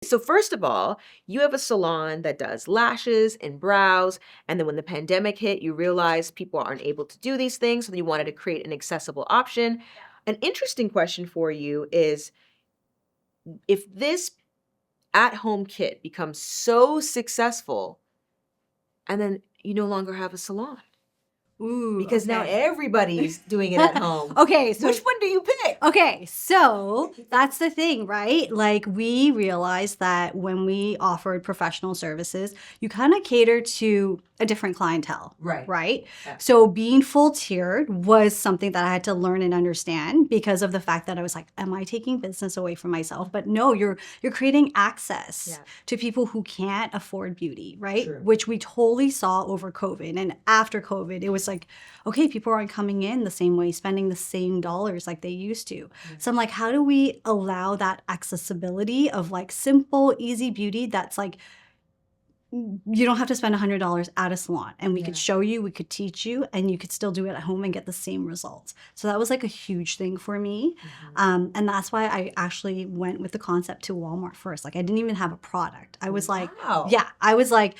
So first of all, you have a salon that does lashes and brows. And then when the pandemic hit, you realized people aren't able to do these things. So you wanted to create an accessible option. An interesting question for you is if this at-home kit becomes so successful and then you no longer have a salon Ooh, because now okay. everybody's doing it at home. Okay, so Which one do you pick? okay, so that's the thing, right? Like we realized that when we offered professional services, you kind of cater to a different clientele, Right. right? Yeah. So being full tiered was something that I had to learn and understand because of the fact that I was like, am I taking business away from myself? But no, you're creating access to people who can't afford beauty, right? True. Which we totally saw over COVID. And after COVID, it was like, okay, people aren't coming in the same way, spending the same dollars like they used to. So I'm like, how do we allow that accessibility of like simple, easy beauty that's like, you don't have to spend $100 at a salon, and we could show you, we could teach you, and you could still do it at home and get the same results. So that was like a huge thing for me. And that's why I actually went with the concept to Walmart first. Like I didn't even have a product. I was like, yeah, I was like,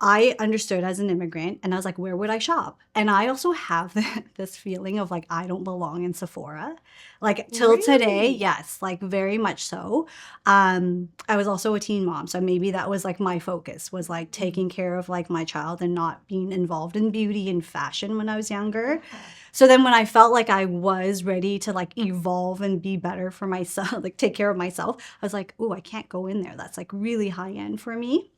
I understood as an immigrant and I was like, where would I shop? And I also have this feeling of like, I don't belong in Sephora. Like till today, yes, like very much so. I was also a teen mom. So maybe that was like my focus was like taking care of like my child and not being involved in beauty and fashion when I was younger. So then when I felt like I was ready to like evolve and be better for myself, like take care of myself, I was like, oh, I can't go in there. That's like really high end for me.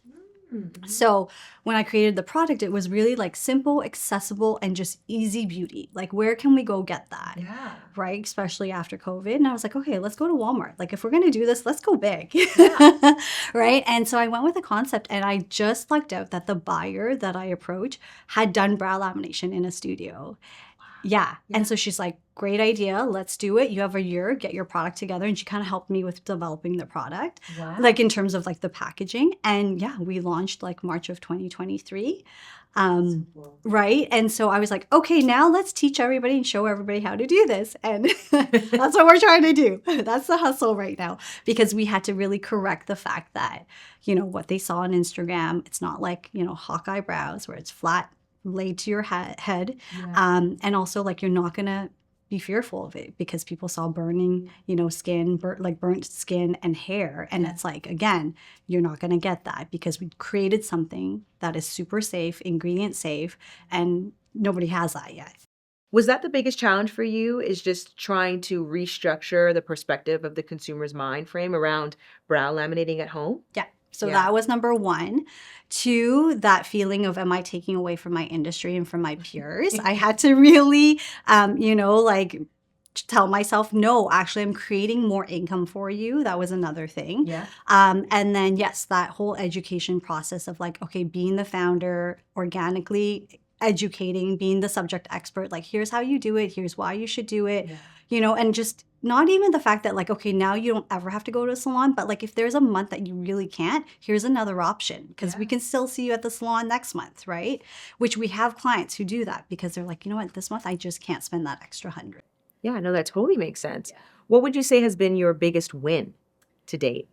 So when I created the product, it was really like simple, accessible, and just easy beauty. Like, where can we go get that? Yeah. Right? Especially after COVID. And I was like, okay, let's go to Walmart. Like, if we're going to do this, let's go big. Yeah. Right? And so I went with the concept and I just lucked out that the buyer that I approached had done brow lamination in a studio. Yeah. And so she's like, great idea. Let's do it. You have a year, get your product together. And she kind of helped me with developing the product, like in terms of like the packaging. And yeah, we launched like March of 2023. Right. And so I was like, okay, now let's teach everybody and show everybody how to do this. And that's what we're trying to do. That's the hustle right now, because we had to really correct the fact that, you know, what they saw on Instagram, it's not like, you know, hawk eyebrows where it's flat laid to your head. And also like you're not gonna be fearful of it because people saw burning, you know, skin, burnt skin and hair. And it's like, again, you're not gonna get that because we created something that is super safe, ingredient safe, and nobody has that yet. Was that the biggest challenge for you, is just trying to restructure the perspective of the consumer's mind frame around brow laminating at home? Yeah. So that was number one. Two, that feeling of, am I taking away from my industry and from my peers? I had to really, you know, like tell myself, no, actually, I'm creating more income for you. That was another thing. Yeah. And then, yes, that whole education process of like, okay, being the founder, organically educating, being the subject expert, like, here's how you do it. Here's why you should do it, you know, and just not even the fact that like, okay, now you don't ever have to go to a salon, but like if there's a month that you really can't, here's another option because we can still see you at the salon next month, right? Which we have clients who do that because they're like, you know what, this month I just can't spend that extra $100. Yeah, no, that totally makes sense. Yeah. What would you say has been your biggest win to date?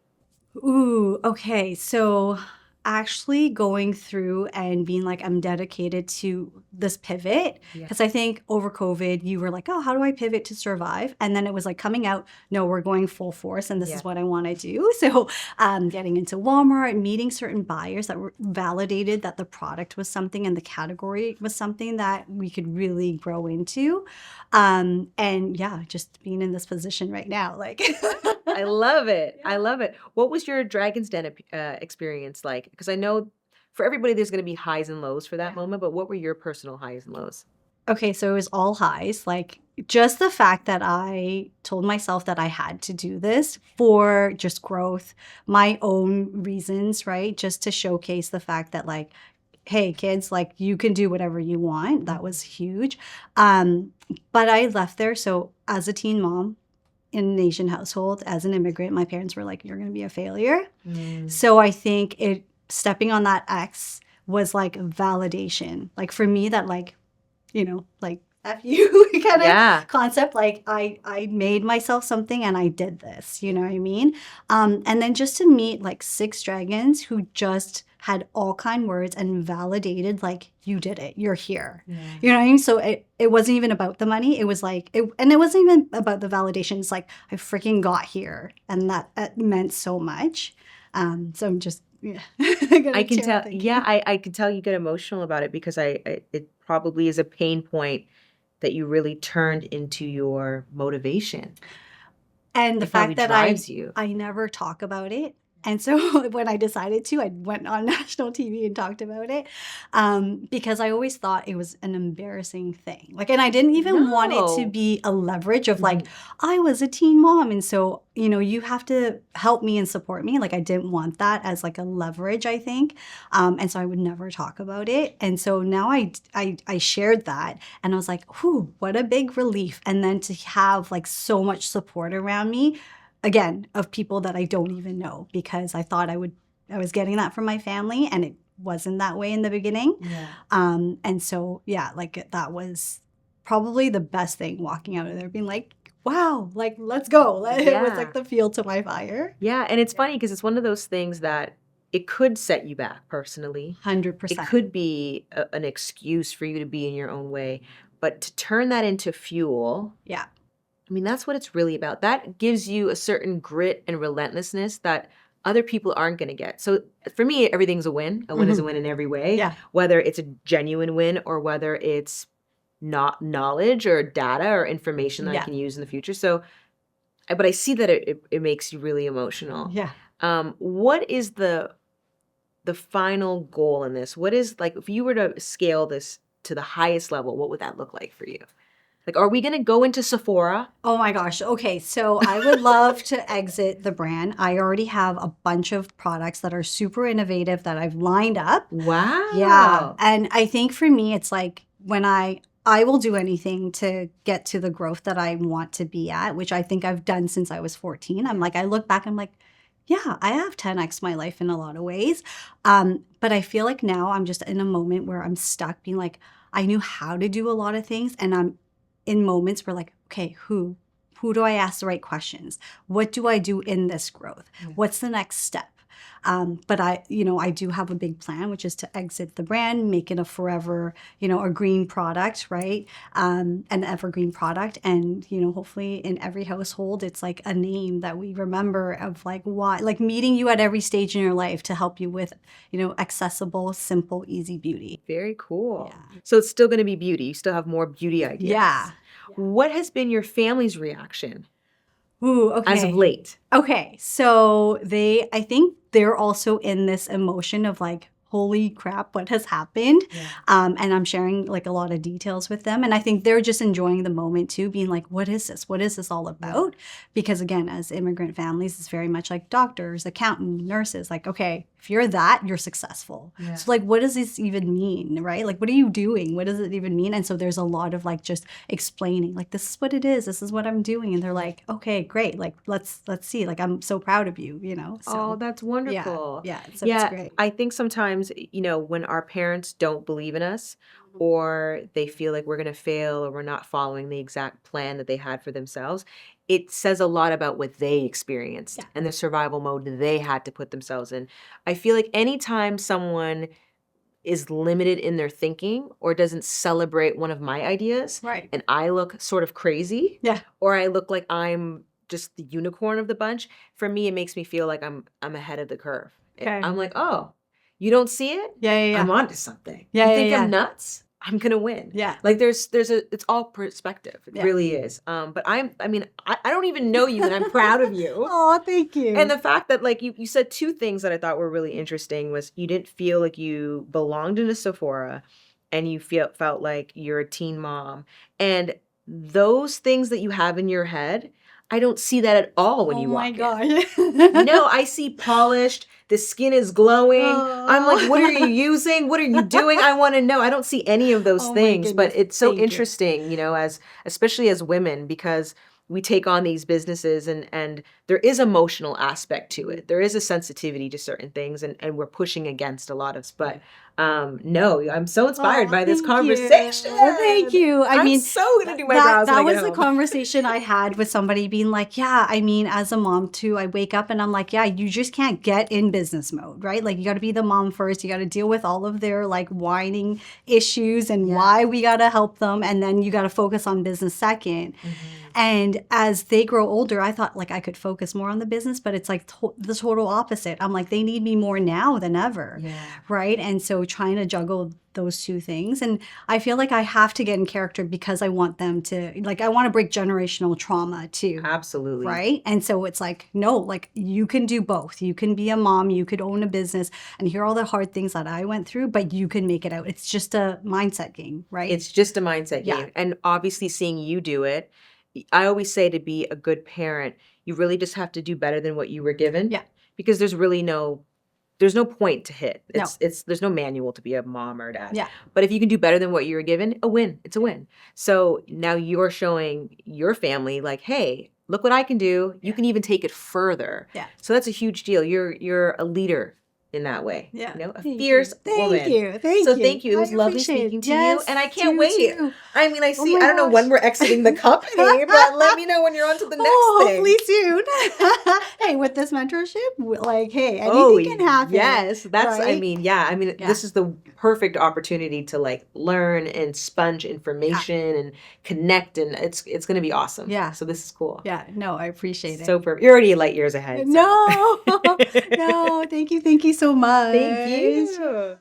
Ooh, okay. So actually going through and being like, I'm dedicated to this pivot. Because I think over COVID, you were like, oh, how do I pivot to survive? And then it was like coming out, no, we're going full force and this is what I want to do. So getting into Walmart, meeting certain buyers that were validated that the product was something and the category was something that we could really grow into. And yeah, just being in this position right now, like. I love it. I love it. What was your Dragon's Den experience like? Because I know for everybody there's going to be highs and lows for that moment, but what were your personal highs and lows? Okay, so it was all highs. Like just the fact that I told myself that I had to do this for just growth, my own reasons, right? Just to showcase the fact that like, hey kids, like you can do whatever you want. That was huge. But I left there. So as a teen mom, in an Asian household, as an immigrant, my parents were like, you're going to be a failure. So I think stepping on that X was like validation. Like for me that like, you know, like F you kind Yeah. of concept. Like I made myself something and I did this, you know what I mean? And then just to meet like 6 dragons who just had all kind words and validated like you did it, you're here. Yeah. You know what I mean? So it wasn't even about the money. It was like and it wasn't even about the validation. It's like I freaking got here, and that meant so much. So I'm just yeah. I can tell. Yeah, I can tell you get emotional about it because it probably is a pain point that you really turned into your motivation. And the It probably fact that drives you. I never talk about it. And so when I decided to, I went on national TV and talked about it because I always thought it was an embarrassing thing. Like, and I didn't even want it to No. be a leverage of like, Mhm. I was a teen mom. And so, you know, you have to help me and support me. Like, I didn't want that as like a leverage, I think. And so I would never talk about it. And so now I shared that and I was like, whew, what a big relief. And then to have like so much support around me again, of people that I don't even know because I thought I was getting that from my family and it wasn't that way in the beginning. Yeah. And so, yeah, like that was probably the best thing walking out of there being like, wow, like, let's go. It was like the fuel to my fire. Yeah, and it's funny because it's one of those things that it could set you back personally. 100%. It could be an excuse for you to be in your own way, but to turn that into fuel, Yeah. I mean, that's what it's really about. That gives you a certain grit and relentlessness that other people aren't going to get. So for me, everything's a win. A win is a win in every way, Yeah. whether it's a genuine win or whether it's not knowledge or data or information that I Yeah. can use in the future. So, but I see that it makes you really emotional. Yeah. What is the final goal in this? What is like if you were to scale this to the highest level, what would that look like for you? Like, are we going to go into Sephora? Oh my gosh. Okay. So I would love to exit the brand. I already have a bunch of products that are super innovative that I've lined up. Wow. Yeah. And I think for me, it's like when I will do anything to get to the growth that I want to be at, which I think I've done since I was 14. I'm like, I look back, I'm like, yeah, I have 10x my life in a lot of ways. But I feel like now I'm just in a moment where I'm stuck being like, I knew how to do a lot of things and I'm in moments where like, okay, who do I ask the right questions? What do I do in this growth? What's the next step? But I do have a big plan, which is to exit the brand, make it a forever, a green product, right? An evergreen product. And, hopefully in every household, it's like a name that we remember of like why, like meeting you at every stage in your life to help you with, accessible, simple, easy beauty. Very cool. Yeah. So it's still going to be beauty. You still have more beauty ideas. Yeah. What has been your family's reaction Ooh, okay. as of late? Okay, so I think they're also in this emotion of like, holy crap, what has happened? Yeah. And I'm sharing like a lot of details with them. And I think they're just enjoying the moment too, being like, what is this? What is this all about? Because again, as immigrant families, it's very much like doctors, accountant, nurses, like, okay, if you're that, you're successful. Yeah. So like, what does this even mean, right? Like, what are you doing? What does it even mean? And so there's a lot of like just explaining, like, this is what it is. This is what I'm doing. And they're like, okay, great. Like, let's see. Like, I'm so proud of you, So, Oh, that's wonderful. Yeah. So Yeah, it's great. I think sometimes, when our parents don't believe in us or they feel like we're going to fail or we're not following the exact plan that they had for themselves, it says a lot about what they experienced and the survival mode they had to put themselves in. I feel like anytime someone is limited in their thinking or doesn't celebrate one of my ideas, Right. and I look sort of crazy, Yeah. or I look like I'm just the unicorn of the bunch, for me it makes me feel like I'm ahead of the curve. Okay. I'm like, oh, you don't see it? Yeah. I'm onto something. Yeah, you think yeah. I'm nuts? I'm gonna win. Yeah. Like it's all perspective. It really is. But I don't even know you and I'm proud of you. Oh, thank you. And the fact that like you said two things that I thought were really interesting was you didn't feel like you belonged in a Sephora and you felt like you're a teen mom. And those things that you have in your head, I don't see that at all when you walk in. Oh my God. No, I see polished. The skin is glowing. I'm like, what are you using? What are you doing? I want to know. I don't see any of those things, but it's so interesting, especially as women, because we take on these businesses and there is emotional aspect to it. There is a sensitivity to certain things and we're pushing against a lot of, but No, I'm so inspired Oh, by this thank you. conversation. Thank you. I I'm mean, so gonna do my that brows when I was get the home. conversation I had with somebody being like, yeah, I mean, as a mom too, I wake up and I'm like, yeah, you just can't get in business mode, right? Like you got to be the mom first. You got to deal with all of their like whining issues and why we got to help them. And then you got to focus on business second. And as they grow older, I thought like I could focus more on the business, but it's like the total opposite. I'm like, they need me more now than ever. Right. And so trying to juggle those two things. And I feel like I have to get in character because I want them to, like, I want to break generational trauma too. Absolutely. Right. And so it's like, no, like you can do both. You can be a mom, you could own a business and hear all the hard things that I went through, but you can make it out. It's just a mindset game, right? It's just a mindset game. And obviously seeing you do it, I always say to be a good parent, you really just have to do better than what you were given. Yeah. Because there's no point to hit. There's no manual to be a mom or a dad. Yeah. But if you can do better than what you were given, a win. It's a win. So now you're showing your family like, hey, look what I can do. You can even take it further. Yeah. So that's a huge deal. You're a leader in that way. Yeah. You know, a fierce woman. Thank you. Thank So you. thank you. It was I lovely appreciate it. speaking to Yes, you. And I can't you wait. too. I mean, I Oh see, my I don't know gosh. when we're exiting the company, but let me know when you're on to the next thing. Hopefully soon. Hey, with this mentorship, like, hey, anything Oh, can happen. yes. That's, I right? mean, yeah. I mean, this is the perfect opportunity to like learn and sponge information and connect, and it's going to be awesome. Yeah. So this is cool. Yeah, no, I appreciate it. So perfect. You're already light years ahead. So. No, no, thank you so much. Thank you.